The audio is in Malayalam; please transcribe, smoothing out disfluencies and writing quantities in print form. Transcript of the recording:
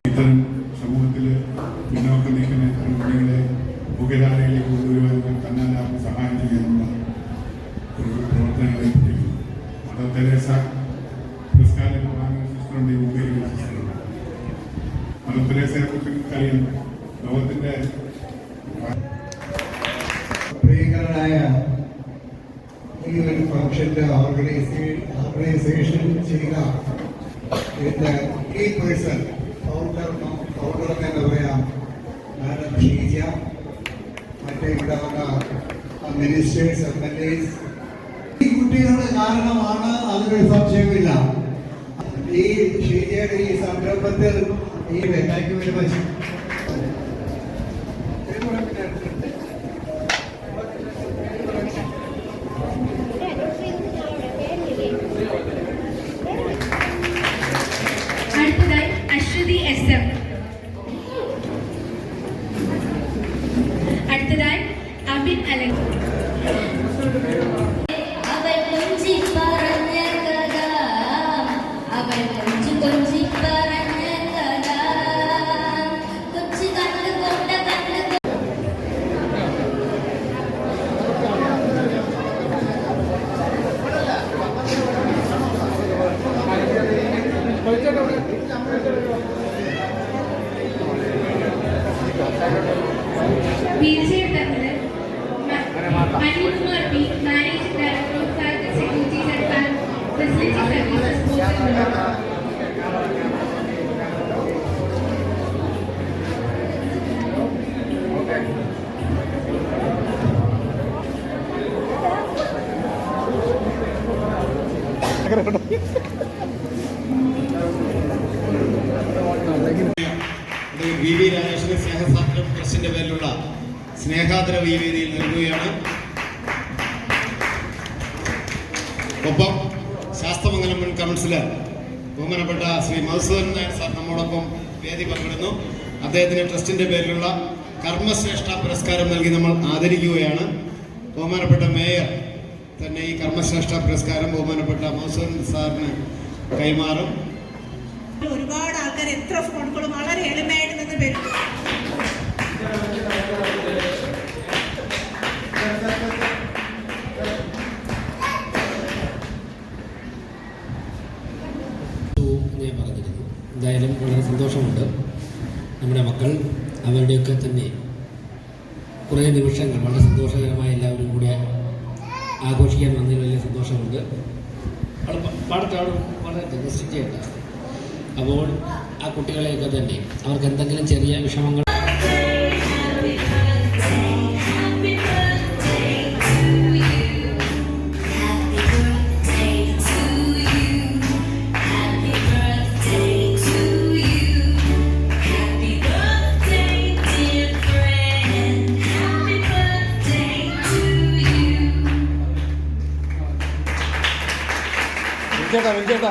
ഇത്തരം സമൂഹത്തിൽ പിന്നോക്കം നിൽക്കുന്ന ഇത്തരം കുട്ടികളെ മുഖ്യധാരയിലേക്ക് കൊണ്ടുവരുവാൻ തന്നാലാവും സഹായം ചെയ്യാനുള്ള ഒരു പ്രവർത്തനങ്ങളെ പറ്റിയിരുന്നു. മദർ തെരേസ പുരസ്കാരം വാങ്ങുന്ന സിസ്റ്ററുണ്ട്, ഉപയോഗിക്കുന്ന സിസ്റ്ററുണ്ട്. മദർ തെരേസയെ കുറിച്ച് അറിയാം. ലോകത്തിന്റെ പ്രിയങ്കരനായ ഈ ഒരു ഫംഗ്ഷന്റെ ഓർഗനൈസേഷൻ ചെയ്ത ഈ പേഴ്സൺ ഫൗണ്ടർ എന്ന് പറയാം, മാഡം ഷീജ, മറ്റേ ഇവിടെ വന്ന മിനിസ്റ്റേഴ്സ്, MLAs, ഈ കുട്ടികളുടെ കാരണമാണ്, അതിനൊരു സംശയമില്ല. ഈ ഷീജയുടെ ഈ സംരംഭത്തിൽ ഈ താങ്ക് യു വെരി മച്ച്. അടുത്തതായി അബിൻ അലൻ. വി രാജേഷിന്റെ സ്നേഹസാന്ദ്രം ട്രസ്റ്റിന്റെ പേരിലുള്ള സ്നേഹാദരവ് ഈ വേദിയിൽ നൽകുകയാണ്. ഒപ്പം ശാസ്തമംഗലം മുൻ കൗൺസിലർ ബഹുമാനപ്പെട്ട ശ്രീ മധുസൂദൻ നായർ സാർ നമ്മോടൊപ്പം വേദി പങ്കിടുന്നു. അദ്ദേഹത്തിന് ട്രസ്റ്റിന്റെ പേരിലുള്ള കർമ്മശ്രേഷ്ഠ പുരസ്കാരം നൽകി നമ്മൾ ആദരിക്കുകയാണ്. ബഹുമാനപ്പെട്ട മേയർ തന്നെ ഈ കർമ്മശ്രേഷ്ഠ പുരസ്കാരം ബഹുമാനപ്പെട്ട മധുസൂദൻ സാറിന് കൈമാറും. ഒരുപാട് ആൾക്കാർ എത്ര ഫോൺ കോൾ വളരെ എളിമയായിട്ട് നിന്ന് വരും. ഞാൻ പറഞ്ഞിരുന്നു. എന്തായാലും വളരെ സന്തോഷമുണ്ട്. നമ്മുടെ മക്കൾ അവരുടെയൊക്കെ തന്നെ കുറേ നിമിഷങ്ങൾ വളരെ സന്തോഷകരമായ എല്ലാവരും കൂടി ആഘോഷിക്കാൻ വന്നതിൽ വലിയ സന്തോഷമുണ്ട്. പാടത്തെ അവിടെ വളരെ ഡെമോൺസ്ട്രേറ്റ്. അപ്പോൾ ആ കുട്ടികളെയൊക്കെ തന്നെ അവർക്ക് എന്തെങ്കിലും ചെറിയ വിഷമങ്ങൾ ചേട്ടാ